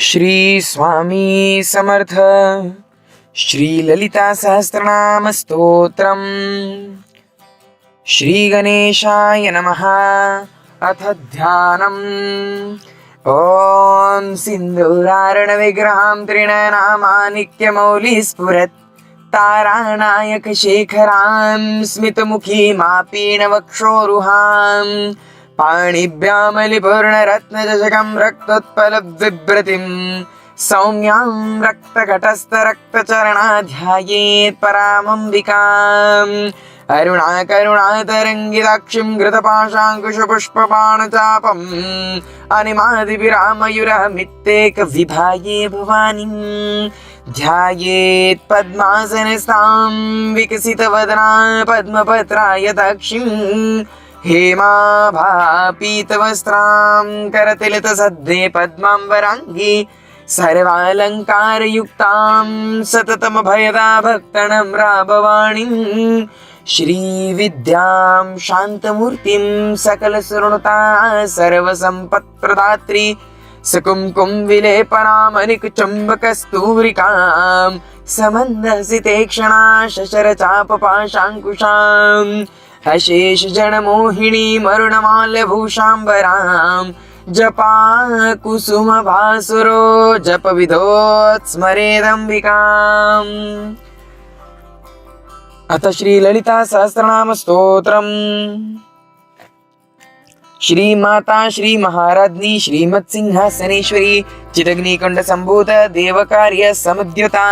श्री स्वामी समर्थ. श्री ललिता सहस्रनाम स्तोत्रम. श्री गणेशाय नमः. अथ ध्यानम्. ओम सिंधुरारण विग्रहां त्रिनयनामानिक्यमौलि स्फुरत् तारानायक शेखरां स्मितमुखीमापीनवक्षोरुहां पाणिभ्यामलिपूर्णरत्नचषकं रक्तोत्पलबिभ्रतिं सौम्यां रक्तघटस्थरक्तचरणा ध्यायेत् परामम्बिकाम् अरुणाकरुणातरङ्गिताक्षिं घृतपाशाङ्कुशपुष्पबाणचापम् अनिमादिभिरामयुरहमित्येकविभाये भवानीं ध्यायेत् पद्मासनस्थां विकसितवदना पद्मपत्रायताक्षिं हेमाभापीतवस्त्रां करतिलतसद्दे पद्माम्बराङ्गी सर्वालङ्कारयुक्तां सततमभयदा भक्तनम्राभवाणीं श्रीविद्यां शान्तमूर्तिं सकलसृणुता सर्वसम्पत्प्रदात्री सकुङ्कुम विलेपनामनिकचुम्बकस्तूरिकां समन्दहसितेक्षणा शशरचापपाशाङ्कुशाम् अशेषजनमोहिनीमरुणमाल्यभूषाम्बरां जपाकुसुमभासुरो जपविधोत्स्मरेदम्बिकाम्. अथ श्री ललिता सहस्रनाम स्तोत्रम्. श्री माता श्री महाराज्ञी श्रीमत्सिंहासनेश्वरी चिदग्निकुंड संभूत देवकार्य समुद्यता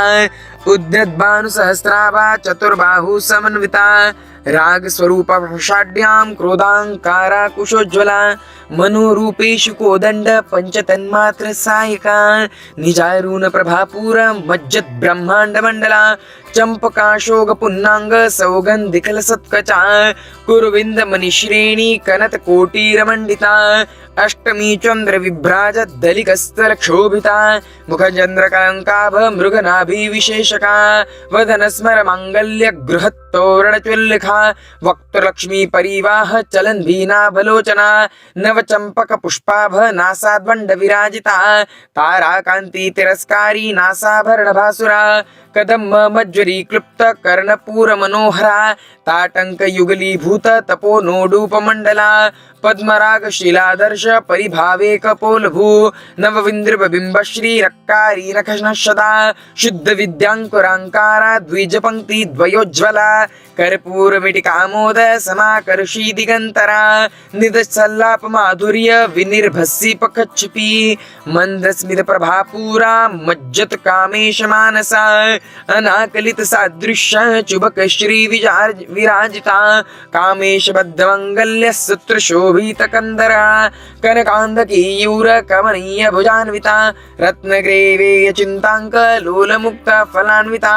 उद्यद्भानु सहस्राभा चतुर्बाहु समन्विता राग स्वरूप षाढ्यां क्रोधांकारा कुशोज्वला मनोरूपेषु कोदंड पंचतन्मात्र सायिका निजारून प्रभापूर मज्जत ब्रह्मांड मंडला चंपकाशोक पुन्नांग सौगंधिकल सत्कचा कुरुविंद मणिश्रेणी कनत कोटीरमंडिता अष्टमी चंद्र विभ्राज दलिकस्थल क्षोभिता मुखचंद्रकलंकाभ मृगनाभि विशेषका वदन स्मर मांगल्य गृहत्तोरण चुल्लिखा वक्त्रलक्ष्मी परिवाह चलन भीना बलोचना नव चंपक पुष्पाभ नासाद्वंड विराजिता ताराकांति तिरस्कारी नासाभरण भासुरा कदम्ब मज्जरी क्लुप्त कर्णपूर मनोहरा ताटंक युगलीभूत तपो नोडूप मंडला पद्मराग शिलादर्श परिभावे कपोलभू नवविंद्रब बिंब श्री रक्कारी नखनशदा शुद्ध विद्यांकुरांकारा द्विज पंक्ति द्वयोज्वला कर्पूर मिटिकामोद समाकर्षी दिगंतरा निदसल्लाप माधुर्य विनिर्भसी पकच्छिपी मंदस्मित प्रभापूरा मज्जत कामेश मानसा अनाकलित सादृश्य चुबक श्री विराजिता कामेश बद्ध मंगल्य सूत्र शोभित कंदरा कनकांदकीयूर कमनीय भुजान्विता रत्नग्रेवेय चिंतांक लोल मुक्त फलान्विता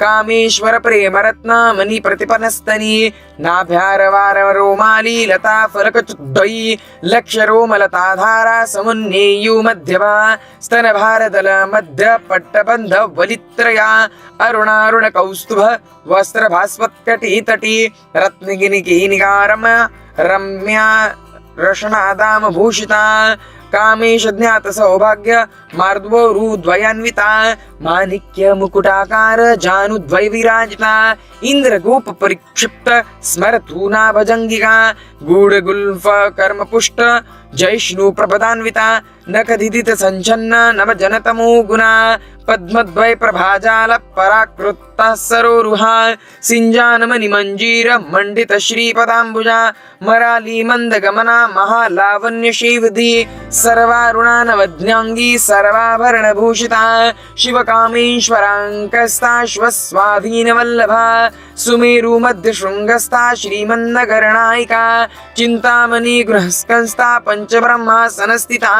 कामेश्वर प्रेम रत्न मणि प्रतिपनस्तनी नाभ्यारवार रोमाली लता फलक चुद्दयी लक्ष रोमलता धारा समुन्नेयु मध्यभा स्तन भारदल मध्य पट्टबंध वलित्रया अरुणारुण कौस्तुभ वस्त्र भास्वत्कटी तटी रत्नगिनिकी निगारम रम्या रशनादाम भूषिता कामेश ज्ञात सौभाग्य मार्द्वरूद्वयान्विता माणिक्य मुकुटाकार जानुद्वय विराजिता इंद्र गोप परिक्षिप्त स्मरतूना भजंगिका गूढ़ गुल्फ कर्म पुष्ट जैष्णु प्रपदान्विता नखदिदित संचन्न नव जनतमो गुणा पद्मद्वय प्रभाजाल पराकृता सरोरुहा सिंजानमणि मंजीर मंडित श्रीपदाम्बुजा मराली मंद गमना महालावण्य शिवधि सर्वारुणा नवज्ञांगी सर्वाभरण भूषिता शिवकामेश्वरांकस्ताश्वस्वाधीन वल्लभा सुमेरु मध्य शृंगस्था श्रीमन्नगरनायिका चिंतामणि गृहस्कंस्था पंचब्रह्मासनस्थिता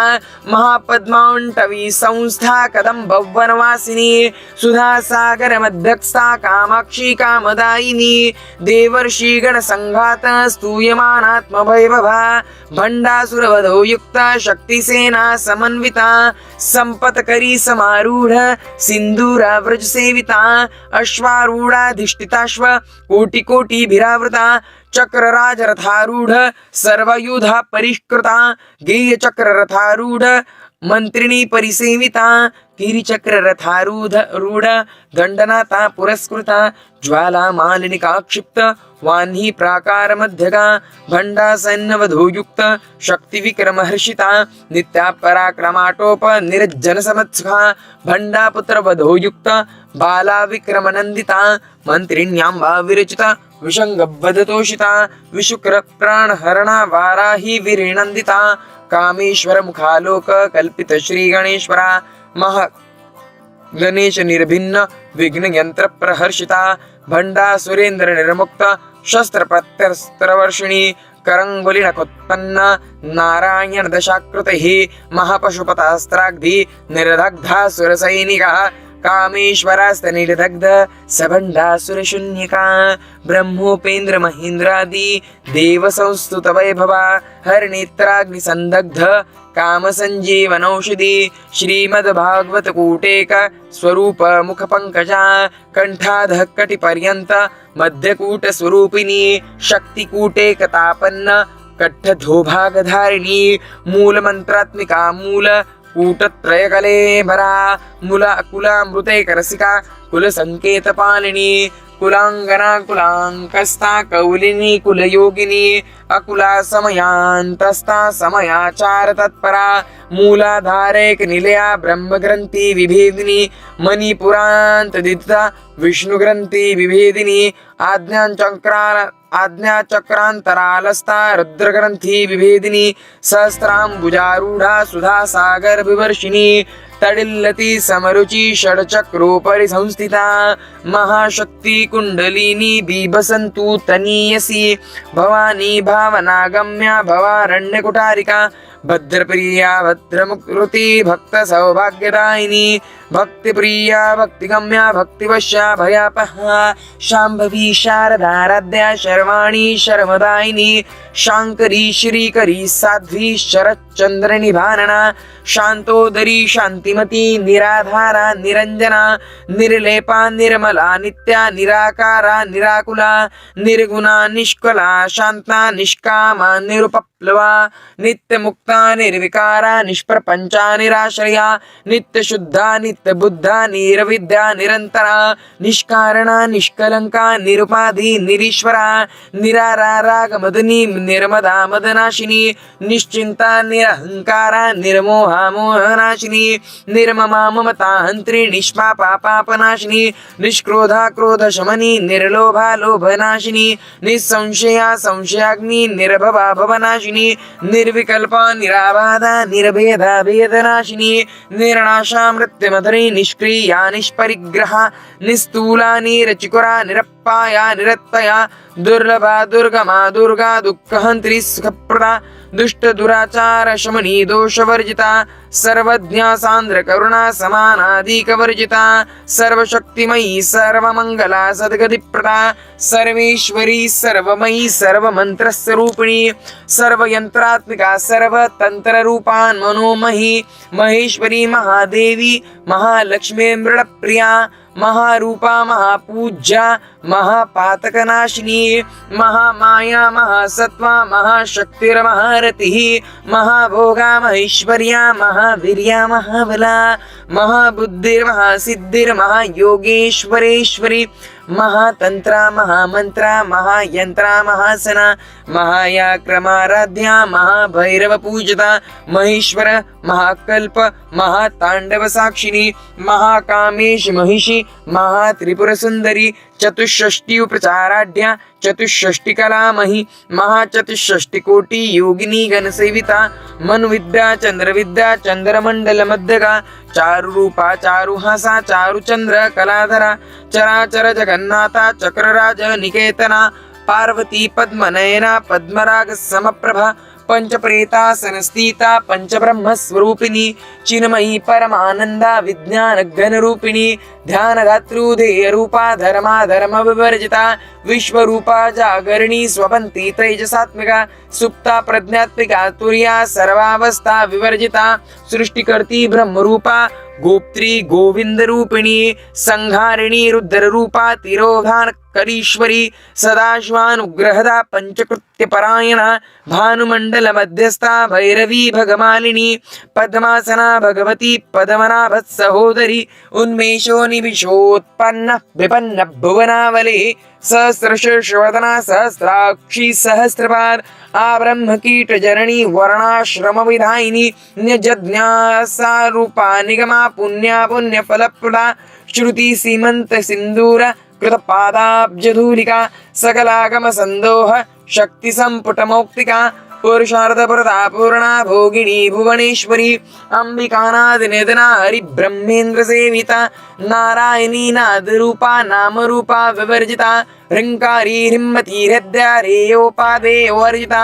महापद्मांटवी संस्था कदम्ब वनवासिनी सुधा सागर मध्यस्था कामाक्षी कामदायिनी देवर्षि गण संघात स्तूयमानात्म वैभवा भंडासुरवधो युक्ता शक्तिसेना समन्विता संपत्करी समारूढ़ सिंधूरा व्रज सेविता अश्वारूढ़ाधिष्ठिताश्व कोटि कोटि भिरावृता चक्रराज रथारूढ़ सर्वयुधा परिष्कृता गेय चक्र रथारूढ़ मंत्रिणी परिसेविता गिरिचक्ररथारूढ रूढ दंडनाथा पुरस्कृता ज्वाला मालिनिका क्षिप्त वान्ही प्राकार मध्यगा भंडासन्नवधोयुक्त शक्ति विक्रमहर्षिता नित्या पराक्रमाटोप निर्जन समत्सुखा भंडापुत्र वधोयुक्त बाला विक्रमनंदिता मंत्रिण्याम्बा विरचिता विषंगवदतोषिता विशुक्र प्राणहरणा वाराही विरिनंदिता कामेश्वर मुखालोक कल्पित श्री गणेश्वरा महा गणेश निर्भिन्न विघ्न यंत्र प्रहर्षिता भंडा सुरेंद्र निर्मुक्त शस्त्र प्रत्यस्त्रवर्षिणी करंगुली नकोत्पन्न नारायण दशाकृति महापशुपतास्त्राग्धि निर्दग्धा सुरसैनिका कामेश्वरास्तनिर्दग्ध सबंडासुरशून्यका ब्रह्मोपेन्द्र महेन्द्रादि देव संस्तुत वैभवा हरनेत्राग्निसंदग्ध काम संजीवनौषधि श्रीमद्भागवत कूटेक स्वरूप मुख पंकजा कंठाध कटि पर्यंत मध्यकूट स्वरूपिणी शक्तिकूटेक तापन्न कट्ठधोभागधारिणी मूल मंत्रात्मिका मूल कूटत्रयकलेभरा कुलामृतैकरसिका कुलसंकेतपालिनी कुलांगना कुलांकस्ता कौलिनी कुलयोगिनी अकुला समयांतस्ता समयाचार तत्परा मूलाधारैक निलया ब्रह्मग्रंथि विभेदिनी मणिपुरांतदिता विष्णुग्रंथि विभेदिनी आज्ञाचक्रांतरालस्ता रुद्रग्रंथि विभेदिनी सहस्रांबुजारूढ़ा सुधा सागर विवर्षिणी तडिल्लति समरुचि षड्चक्रोपरि संस्थिता महाशक्ति कुंडलिनी बिभसन्तु तनीयसी भवानी भावनागम्या भवारण्यकुटारिका भद्रप्रिया भद्रमुकृति भक्त सौभाग्यदायिनी भक्तिप्रिया भक्तिगम्या भक्तिवश्या भयापहा शाम्भवी शारदाराध्या शर्वाणी शर्मदायिनी शांकरी श्रीकरी साध्वी शरच्चंद्र निभानना शांतोदरी शांतिमती निराधारा निरंजना निर्लेपा निर्मला नित्या निराकारा निराकुला निर्गुणा निष्कला शांता निष्कामा निरुपप्लवा नित्यमुक्ता निर्विकारा निष्प्रपंचा निराश्रया नित्यशुद्धा नित्यबुद्धा निरविद्या निरंतरा निष्कारणा निष्कलंका निरुपाधि निरीश्वरा निरारागमदनी निर्मदा मदनाशिनी निश्चिंता निरहंकारा निर्मोहा मोहनाशिनी निर्ममा ममता हंत्री निष्पापा पापनाशिनी निष्क्रोधा क्रोध शमनी निर्लोभा लोभनाशिनी निसंशया संशयाग्नि निर्भवा भवनाशिनी निर्विकल्पा निराबाधा निर्भेदा भेदनाशिनी निर्नाशा मृत्युमधुरी निष्क्रिया निष्परिग्रहा निस्तूला निरचिकुरा निरप्पाया निरत्तया दुर्लभा दुर्गमा दुर्गा दुःखहंत्री सुखप्रदा दुष्ट दुराचार शमनी दोषवर्जिता सर्वज्ञा सांद्र करुणा समानाधिक वर्जिता सर्वशक्तिमयी सर्वमंगला सद्गतिप्रदा सर्वेश्वरी सर्वमयी सर्वमंत्रस्वरूपिणी सर्वयंत्रात्मिका सर्वतंत्ररूपान् मनोमही महेश्वरी महादेवी महालक्ष्मी मृडप्रिया महारूपा महापूज्या महापातकनाशिनी महामाया महासत्वा महाशक्तिर्महारतिः महाभोगा महेश्वर्या महावीर्या महाबला महाबुद्धिर्महासिद्धिर्महायोगेश्वरेश्वरी महातंत्रा महामंत्रा महायंत्रा महासना महायाक्रमाराध्या महाभैरव पूजिता महेश्वर महाकल्प महातांडव साक्षिणी महाकामेश महिषी महात्रिपुरसुंदरी चतुष्षष्टि उपचाराढ्या चतुष्षष्टि कलामही महाचतुष्षष्टिकोटि योगिनी गणसेविता मनुविद्या चंद्रविद्या चंद्रमंडल मध्यगा चारुरूपा चारुहासा चारुचंद्र कलाधरा चराचर जगन्नाथा चक्रराज निकेतना पार्वती पद्मनयना पद्मराग समप्रभा पंचप्रेतासन स्थिता पंचब्रह्म स्वरूपिणी चिन्मयी परमानंदा विज्ञान घन रूपिणी ध्यानधातृदेय रूपा धर्मा धर्म विवर्जिता विश्वरूपा जागरणी स्वपंती तेजसात्मिका सुप्ता प्रज्ञात्मिका तुर्या सर्वावस्था विवर्जिता सृष्टिकर्ती ब्रह्मरूपा गोप्त्री गोविंद रूपिणी संहारिणी रुद्र रूपा तिरोधान करीश्वरी सदाशिवानुग्रहदा पंचकृत्यपरायणा भानुमण्डल मध्यस्था भैरवी भगमालिनी पद्मासना भगवती पद्मनाभसहोदरी उन्मेषो निविशोत्पन्न विपन्न भुवनावली सहस्रशीर्षवदना सहस्राक्षी सहस्रपाद आब्रह्मकीटजननी वर्णाश्रमविधायिनी न्यजज्ञासारूपा निगमा पुण्या पुण्यफलप्रदा श्रुति सीमंत सिंदूर कृतपादाब्जधूलिका सकलागम संदोह शक्ति संपुटमौक्तिका पुरुषार्थप्रदा पूर्णा भोगिनी भुवनेश्वरी अंबिकानादिनिधना हरिब्रह्मेन्द्र सेविता नारायणी नादरूपा नामरूपा विवर्जिता ह्रींकारी ह्रीमती हृदयारेयोपादेयोवर्जिता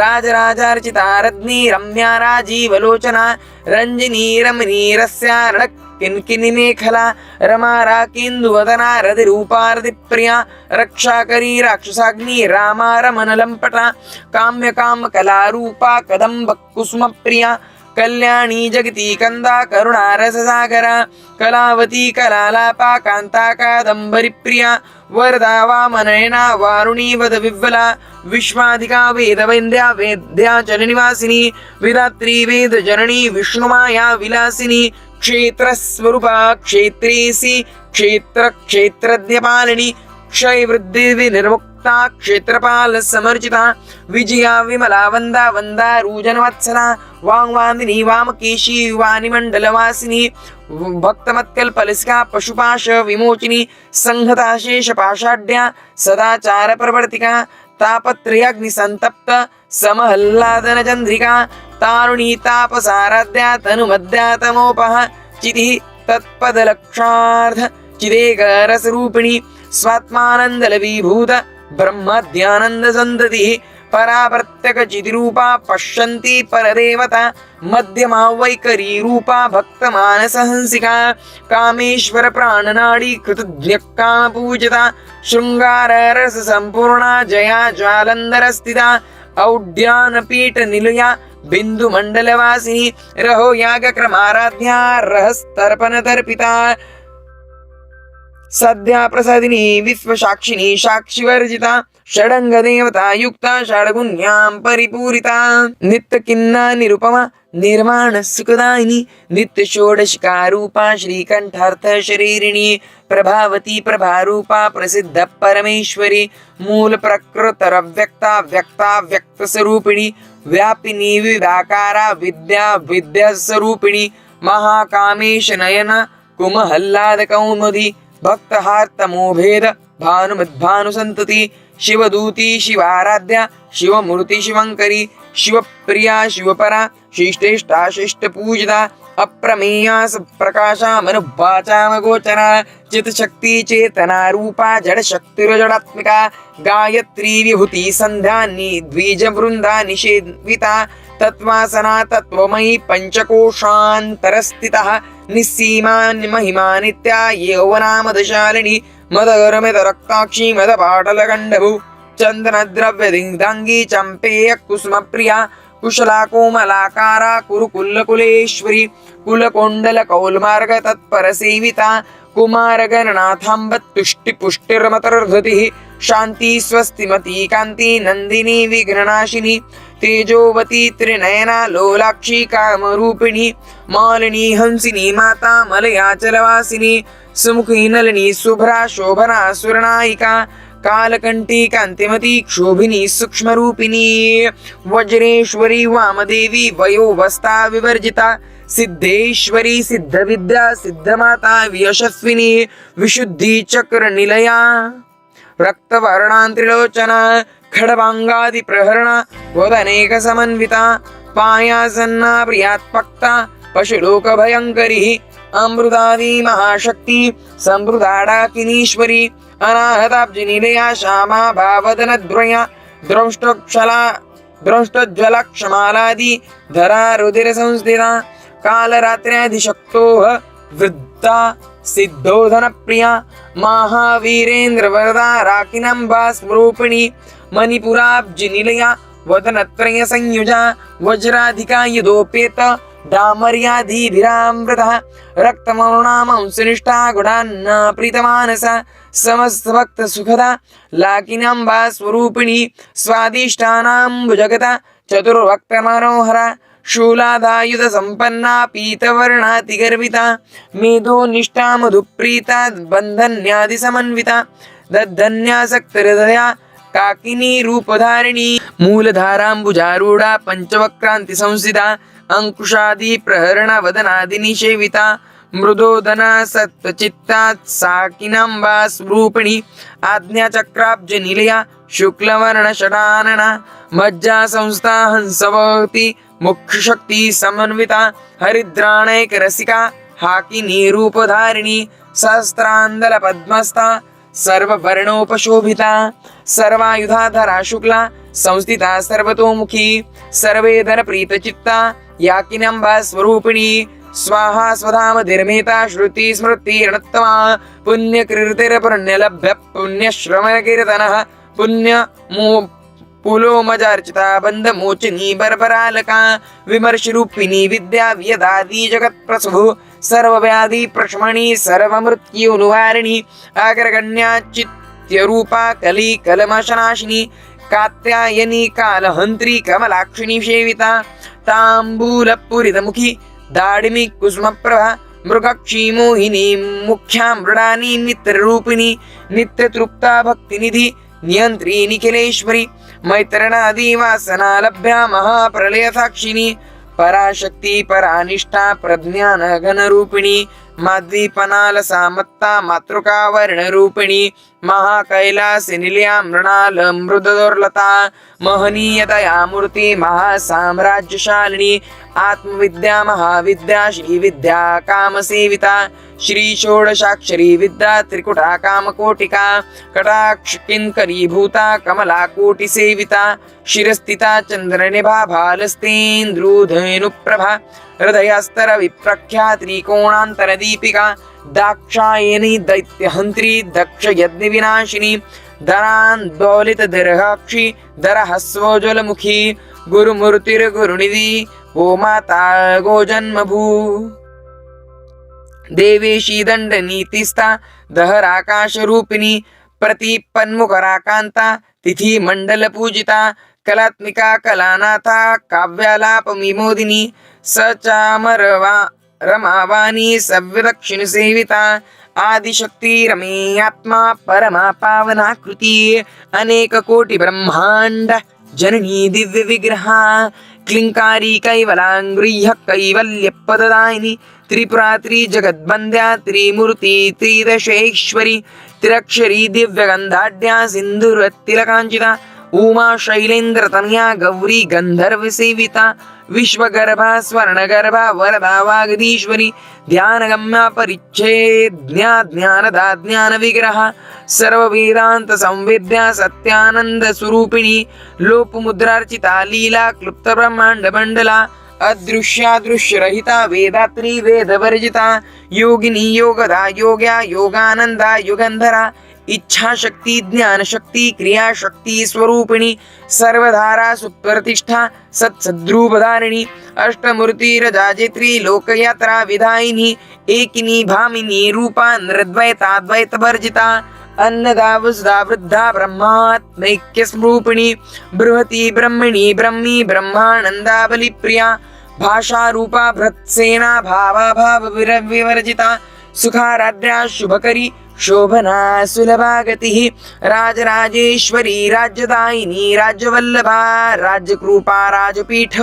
राजराजार्चिता रत्नी रम्या राजीवलोचना रंजिनी रमणी रस्यारणक किन्किनी मेखला रमा राकेन्दुवदना रतिरूपा रतिप्रिया रक्षाकरी राक्षसाग्नि रामा रमणलम्पटा काम्य काम कलारूपा कदम्ब कुसुमप्रिया कल्याणी जगती कंदा करुणा रससागरा कलावती कलालापा कांता कादंबरी प्रिया वरदा वामनयना वारुणी वद विव्वला विश्वाधिका वेदवैन्द्या वेद्या चलनिवासिनी विधात्री वेद जननी विष्णुमाया विलासिनी क्षेत्रस्वरूपा क्षेत्रेसी क्षेत्र क्षेत्रज्ञपालिनी क्षय वृद्धि विनिर्मुक्ता क्षेत्रपाल समर्जिता विजया विमला वंदा वंदा रूजनवत्सला वांगवादिनी वामकेशी वानिमंडलवासिनी भक्तमत्कल्पलसिका पशुपाश विमोचिनी संहता शेष पाषाढ्या सदाचार प्रवर्तिका तापत्रयाग्निसंतप्त समहल्लादन चंद्रिका तारुणी तापसाराध्या तनुमध्या तमोपः चिति तत्पदलक्षार्थ चिदेकरसरूपिणी स्वात्मानन्दलवीभूत ब्रह्मध्यानन्द सन्ततिः परावर्त्यक चितिरूपा पश्यन्ति परदेवता मध्यमा वैकरी रूपा भक्तमानसहंसिका कामेश्वर प्राणनाडी कृतज्ञकाम पूजिता शृंगार रस संपूर्णा जया ज्वालंधर स्थिता औड्यानपीठ निलया बिंदु मंडलवासिनी रहो याग क्रमाराध्या रहस्तर्पण तर्पिता सद्या प्रसादिनी विश्वसाक्षिणी साक्षिवर्जिता षडंग देवता युक्ता षड्गुण्यां परिपूरिता नित्य किन्ना निरुपमा निर्माण सुखदायिनी नित्य षोडशिका रूपा श्रीकंठार्थ शरीरिणी प्रभावती प्रभारूपा प्रसिद्ध परमेश्वरी मूल प्रकृतर व्यक्ता व्यक्ता व्यक्त स्वरूपिणी व्यापिनी विदाकारा विद्या विद्या स्वरूपिणी महाकामेश नयना कुमहल्लाद कौमुदी भक्तहार्तमोभेद भानुमद्भानुसन्तति शिवदूती शिवाराध्या शिवमूर्ति शिवंकरी शिवप्रिया शिवपरा शिष्टेष्टा शिष्टपूजिता अप्रमेया प्रकाशा मनुवाचामगोचरा चित्शक्ति चेतना रूपा जड़ शक्तिरजडात्मिका गायत्री विभूति संध्यानि द्विज वृंदा निषेविता तत्वासना तत्वमयी पंचकोशान्तरस्थितः निस्सीमा महिमा नित्या यौवनामदशालिनी मदगरमित रक्ताक्षी मदपाटलगण्डभू चन्दनद्रव्यदिङ्दाङ्गी चम्पेय कुसुमप्रिया कुशला कोमलाकारा कुरुकुल्लकुलेश्वरी कुलकोण्डल कौलमार्ग तत्परसेविता कुमारगणनाथाम्ब तुष्टिपुष्टिर्मतर्धतिः शान्ति स्वस्तिमती कान्ति नन्दिनी विघ्ननाशिनी तेजोवती त्रिनयना लोलाक्षी कामरूपिणी मालिनी हंसिनी माता मलयाचलवासिनी सुमुखी नलिनी शुभ्रा शोभना सुरनायिका कालकंठी कांतिमती क्षोभिनी सूक्ष्मरूपिणी वज्रेश्वरी वामदेवी वयोवस्था विवर्जिता सिद्धेश्वरी सिद्धविद्या सिद्धमाता यशस्विनी विशुद्धि चक्र निलया रक्तवर्णांत्रिलोचना खडवांगादि प्रहरणा वदनेक समन्विता पायासन्ना प्रियात्पक्ता पशुलोक भयंकरी अमृतादि महाशक्ति संभृताडाकिनीश्वरी अनाहताब्जनिलया श्यामा भावदनद्वया द्रष्टज्वलक्षमालादि धरा रुधिर संस्थिता कालरात्र्याधिशक्तोः वृद्धा सिद्धोधन प्रिया महावीरेन्द्र वरदा राकिनंबा स्वरूपिणी मणिपुराब्जनिलया वदनत्रय संयुजा वज्राधिका यदोपेत डामर्यादिभिरामृतः रक्तमौणामांसनिष्ठा गुणान्ना प्रीतमानसा समस्तभक्तसुखदा लाकिनाम्बा स्वरूपिणी स्वादिष्टानां भुजगता चतुर्वक्त्रमनोहरा शूलादायुधसम्पन्ना पीतवर्णातिगर्विता मेधोनिष्ठा मधुप्रीता बन्धन्यादिसमन्विता दद्धन्यासक्तहृदया काकिनी रूपधारिणी मूलधाराम्बुजारूढा पञ्चवक्रान्ति संस्थिता अंकुशादि प्रहरण वदनादिनी सेविता मृदोदना सत्वचित्ता साकिनाम्बा स्वरूपिणी आज्ञाचक्राब्ज निलया शुक्लवर्ण षडानना मज्जा संस्था हंसवती मुख्यशक्ति समन्विता हरिद्राणैक रसिका हाकिनी रूपधारिणी सहस्रांदल पद्मस्था सर्ववर्णोपशोभिता सर्वायुधाधरा शुक्ला संस्थिता सर्वतोमुखी सर्वेधर प्रीतचित्ता याकिनाम्बा स्वरूपिणी स्वाहा स्वधाम धीर्मेता श्रुति स्मृति रणत्तमा पुण्यकृतिर्पुण्यलभ्य पुण्यश्रवणकीर्तनः पुण्य पुलोमजार्चिता बन्धमोचनी बर्बरालका विमर्शरूपिणी विद्या व्यदादि जगत्प्रसभु सर्वव्याधि प्रशमनी सर्वमृत्युनिवारिणी अग्रगण्या चित्यरूपा कली कलमशनाशिनी कात्यायनी कालहन्त्री कमलाक्षिणी सेविता ताम्बूलपूरितमुखी दाडिमी कुसुमप्रभा मृगक्षी मोहिनी मुख्या मृडानी नित्यरूपिणी नित्यतृप्ता भक्तिनिधि नियंत्री निखिलेश्वरी मैत्रणादि वासना लभ्या महाप्रलय साक्षिणी पराशक्ति परानिष्ठा प्रज्ञान घनरूपिणी माद्वीपनालसा मत्ता मातृका वर्णरूपिणी महाकैलास निलया मृणाल मृदुर्लता महनीयतया मूर्ति महासाम्राज्यशालिनी आत्मविद्या महाविद्या श्रीविद्या कामसेविता श्री षोडशाक्षरी विद्या त्रिकुटा कामकोटिका कटाक्ष किंकरीभूता कमला कोटि सेविता शिरस्थिता चंद्रनिभा भालस्तेन्द्रुधेनुप्रभा हृदयस्तर विप्रख्या त्रिकोणांतर दीपिका दाक्षायनी दैत्यहंत्री दक्ष यज्ञ विनाशिनी धरान्दोलित दीर्घाक्षी दरहस्वज्वलमुखी गुरुमूर्तिर्गुरुनिधि गोमाता गोजन्मभू देवेशी दंडनीतिस्था दहराकाशरूपिणी प्रतिपन्मुखराकांता तिथि मंडल पूजिता कलात्मिका कलानाथा काव्यालापविमोदिनी सचामरवा रमावाणी सव्यदक्षिण सेविता आदिशक्ति रमेयात्मा परमा पावनाकृति अनेक कोटि ब्रह्मांड जननी दिव्य विग्रहा क्लिंकारी कैवलांगृह्य कैवल्य पददायिनी त्रिपुरा त्रिजगद्वन्द्या त्रिमूर्ति त्रिदशेश्वरी त्रिक्षरी दिव्यगंधाढ्या सिंधुरतिलकांचिता उमा शैलेन्द्र तनया गौरी गंधर्व सेविता विश्वगर्भा स्वर्णगर्भा वरदा वागदीश्वरी ध्यानगम्या परिच्छेद्या ज्ञानदा ज्ञान विग्रह सर्व वेदांत संवेद्या सत्यानंद स्वरूपिणी लोपमुद्रार्चिता लीला क्लुप्त ब्रह्मांड मंडला अदृश्यादृश्य रहिता वेदात्री वेदवर्जिता योगिनी योगदा योग्या योगानंदा युगंधरा इच्छा शक्ति ज्ञान शक्ति क्रिया शक्ति स्वरूपिणी सर्वधारा सुप्रतिष्ठा सत्सद्रूपधारिणी अष्टमूर्ति रजाजित्री लोकयात्रा विधायिनी एकिनी भामिनी रूपा नृद्वैताद्वैत वर्जिता अन्नदा वसुधा वृद्धा ब्रह्मात्मैक्य स्वरूपिणी बृहति ब्रह्मणि ब्रह्मी ब्रह्मानंदा बलिप्रिया भाषा रूपा भृत्सेना भावा भाव विवर्जिता सुखाराध्या शुभकरी शोभना सुलभा गतिः राजराजेश्वरी राज्यदायिनी राज्यवल्लभा राज्यकृपा राजपीठ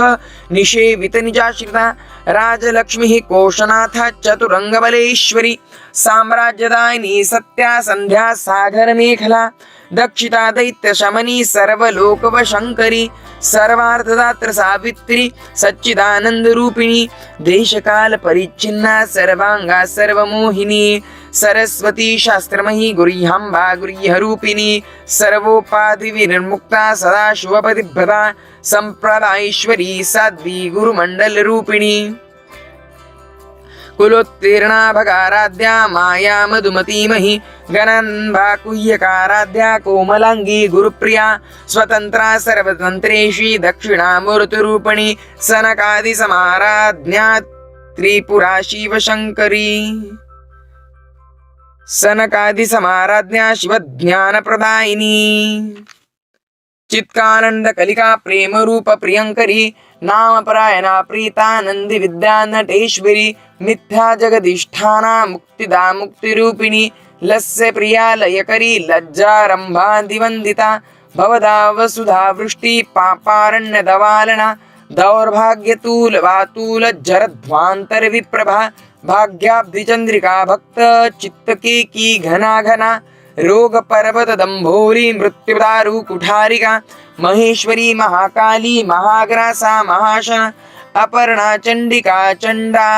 निषेवित निजाश्रिता राजलक्ष्मी कोशनाथ चतुरंगबलेश्वरी साम्राज्यदायिनी सत्या संध्या सागर मेखला दक्षिता दैत्य शमनी सर्वलोकवशंकरी सर्वार्थदात्र सावित्री सच्चिदानंद रूपिणी देशकाल परिच्छिन्ना सर्वांगा सर्वमोहिनी सरस्वती शास्त्रमयी गुह्यांबा गुह्यरूपिणी सर्वोपाधि विनिर्मुक्ता सदा शुभपतिभ्रता संप्रदायेश्वरी साध्वी गुरुमंडल रूपिणी कुलोत्तीर्णा भगाराध्या माया मधुमतीमहि गणान्भाकुह्यकाराध्या कोमलांगी गुरुप्रिया स्वतंत्रा सर्वतंत्रेशी दक्षिणामूर्तिरूपिणी सनकादि समाराध्या त्रिपुरा शिवशंकरी सनकादि समाराध्या शिवज्ञानप्रदायिनी चित्कानंद कलिका प्रेम रूप प्रियंकरी नाम परायणा प्रीतानंदी विद्या नटेश्वरी मिथ्या जगदिष्ठाना मुक्तिदा मुक्तिरूपिणी लस्य प्रिया लयकरी लज्जारंभा दिवंदिता भवदा वसुधा वृष्टि पापारण्य दवालना दौर्भाग्यतूल वातूल जरध्वांतर विप्रभा भाग्याब्धि चंद्रिका भक्त चित्तके की घना घना रोग पर्वत दंभोरी मृत्युदारु कुठारिका महेश्वरी महाकाली महाग्रासा महाशना अपर्णा चंडिका चंडा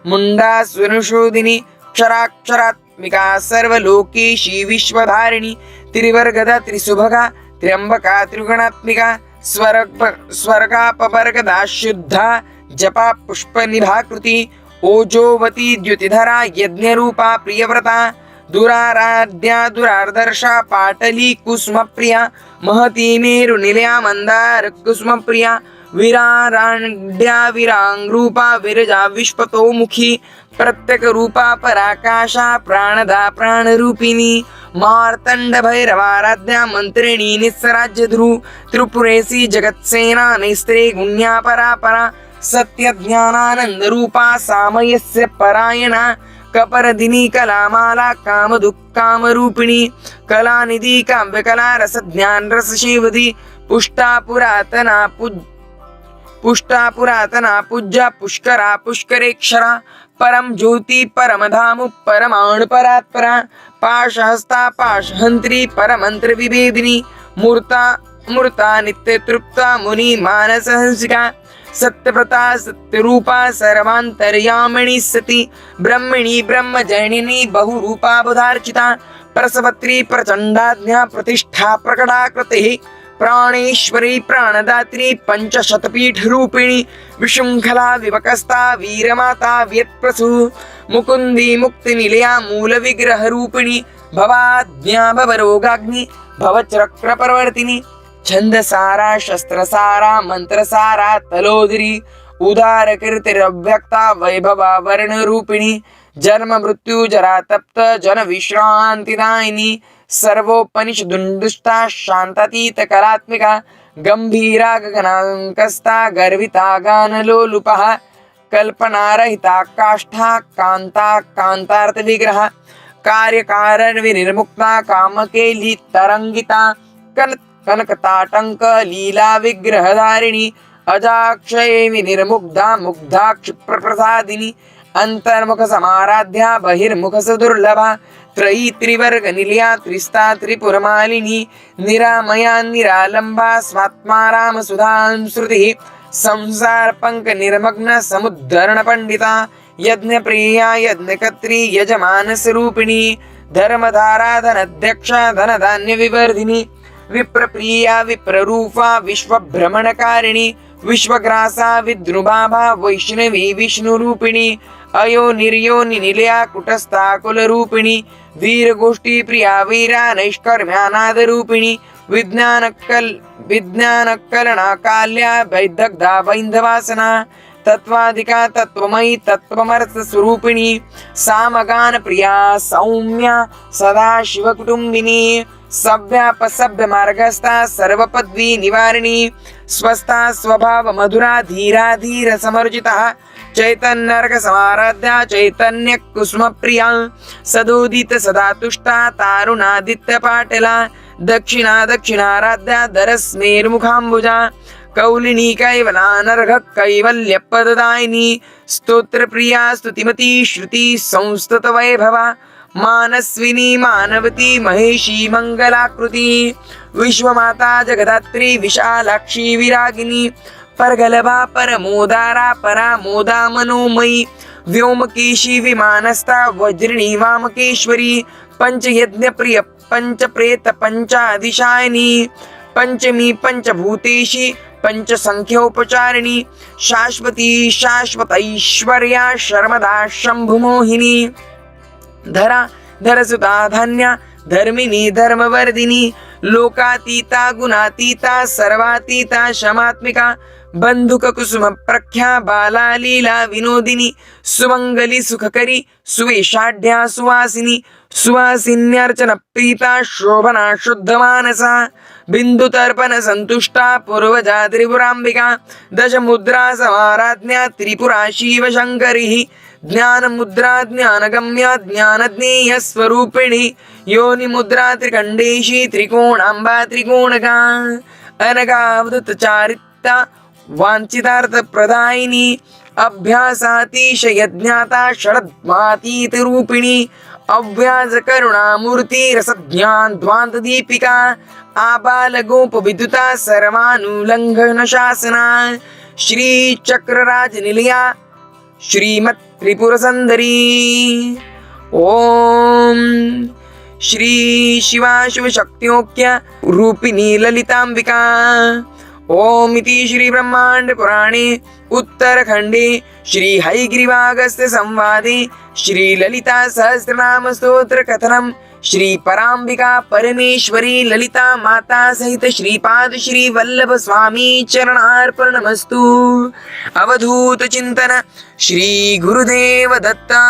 मुंडा स्वनुशोदिनी क्षराक्षरात्मिका सर्वलोकेशी विश्वधारिणी त्रिवर्गदा त्रिसुभगा त्र्यंबका त्रिगुणात्मिका स्वर्गापवर्गदा शुद्धा जपा पुष्पनिभाकृति ओजोवती द्युतिधरा यज्ञरूपा प्रियव्रता दुराराध्या दुरार्दर्शा पाटली कुसुमप्रिया महती मेरुनिलया मंदार कुसुमप्रिया विराराड्या विरांगरूपा विरजा विश्वतोमुखी प्रत्यक रूपा पराकाशा प्राणदा प्राणरूपिणी मार्तंड भैरवाराध्या मंत्रिणी निस्सराज्य ध्रुव त्रिपुरेसी जगत्सेना नैस्त्रे गुण्या परापरा सत्य ज्ञानानंद रूपा सामयस्य परायणा कपरदिनी कलामाला काम दुःखाम रूपिणी कलानिधि काव्यकला रस ज्ञान रस शिवदी पुष्टा पुरातना पूज्या पुष्करा पुष्करेक्षरा परम ज्योति परम धामु परमाणु परात्परा पाशहस्ता पाशहंत्री परमंत्र विभेदिनी मूर्ता नित्य तृप्ता मुनि मानस हंसिका सत्यव्रता सत्यरूपा सर्वांतर्यामिणी सती ब्रह्मिणी ब्रह्मजननी बहुरूपा बुधार्चिता प्रसवत्री प्रचंडाज्ञा प्रतिष्ठा प्रकटाकृतिः प्राणेश्वरी प्राणदात्री पंचशतपीठ रूपिणी विशृंखला विवकस्ता वीरमाता व्यत्प्रसु मुकुंदी मुक्तिनिलया मूल विग्रह रूपिणी भवाज्ञा भवरोगाग्नि भवचक्रप्रवर्तिनी छंदसारा शस्त्रसारा मंत्रसारा तलोदरी उदार कीर्तिरव्यक्ता वैभवा वर्ण रूपिणी जन्म मृत्यु जरा तप्त जन विश्रांतिदायिनी सर्वोपनिषदुष्टा शांतातीत कलात्मिका गंभीरा गगनांकस्ता गर्विता गानलोलुपः कल्पनारहिता काष्ठा कांता कांतार्थ विग्रह कार्यकारण विनिर्मुक्ता कामकेली तरंगिता कनकताटंक लीला विग्रहधारिणी अजाक्षये विनिर्मुग्धा मुग्धा क्षिप्रप्रसादिनी अंतर्मुख समाराध्या बहिर्मुख सदुर्लभा त्रयी त्रिवर्ग निलया त्रिस्ता त्रिपुरमालिनी निरामया निरालंबा स्वात्मा राम सुधांश्रुतिः संसार पंक निर्मग्न समुद्धरण पंडिता यज्ञ प्रिया यज्ञकत्री यजमान स्वरूपिणी धर्मधारा धनाध्यक्षा धनधान्य विवर्धिनी विप्रप्रिया विप्ररूपा विश्वभ्रमणकारिणी विश्वग्रासा विद्रुबाभा वैष्णवी विष्णुरूपिणी अयो निर्योनि निलया कुटस्था कुलरूपिणी वीरगोष्ठी प्रिया वीरा नैष्कर्म्यानादरूपिणी विज्ञानकलना काल्या वैदग्धा वैन्धवासना तत्वाधिका तत्वमयी तत्वमर्थ स्वरूपिणी सामगान प्रिया सौम्या सदा शिव कुटुंबिनी सभ्यापसभ्य मार्गस्था सर्वपदवी निवारिणी स्वस्था स्वभाव मधुरा धीरा धीर समर्जिता चैतन्यर्क समाराध्या चैतन्य कुसुम प्रिया सदोदित सदा तुष्टा तारुणादित्य पाटला दक्षिणाराध्या दरस्मेर्मुखाम्बुजा कौलिनी कैवलानर्घ कैवल्य पददायिनी स्तोत्र प्रिया स्तुतिमती श्रुति संस्तुत वैभवा मानस्विनी मानवती महेशी मंगलाकृति विश्वमाता जगदात्री विशालाक्षी विरागिनी परगलभा परमोदारा परामोदा मनोमयी व्योमकेशी विमानस्था वज्रिणी वामकेश्वरी पंचयज्ञ प्रिय पंचप्रेत पंचादिशायिनी पंचमी पंचभूतेशी पंचसंख्योपचारिणी शाश्वती शाश्वतैश्वर्या शर्मदा शंभुमोहिनी धरा धरसुता धन्या धर्मिणी धर्मवर्धिनी लोकातीता गुणातीता सर्वातीता शमात्मिका बंधुक कुसुम प्रख्या बाला लीला विनोदिनी सुमंगली सुखकरी सुवेशाढ्या सुवासिनी सुवासिन्यर्चन प्रीता शोभना शुद्ध मानसा बिंदु तर्पण संतुष्टा पूर्वजा त्रिपुरांबिका दश मुद्रा समाराज्ञा त्रिपुरा शिव शंकरी ज्ञान मुद्रा ज्ञानगम्या ज्ञानज्ञेय स्वरूपिणी योनि मुद्रा त्रिकंडेशी त्रिकोणांबा त्रिकोणका अनगावधूत चारिता वांछितार्थ प्रदायिनी अभ्यासातिशय ज्ञाता षडद्मातीत रूपिणी अव्याज करुणामूर्ती रसज्ञान ध्वांत दीपिका आबाल गोप विद्युता सर्वानुलंघन शासना श्री चक्रराज निलया श्रीमत् त्रिपुर सुंदरी ओम श्री शिवा शिव शक्त्योक्य रूपिणी ललितांबिका ओम इति श्री ब्रह्मांड पुराणे उत्तरखंडे श्री हयग्रीवागस्त्य संवादे श्री ललिता सहस्रनाम स्तोत्र कथनम श्री परांबिका परमेश्वरी ललिता माता सहित श्रीपाद श्री वल्लभ स्वामी चरणार्पणमस्तु। अवधूत चिंतन श्री गुरुदेव दत्ता।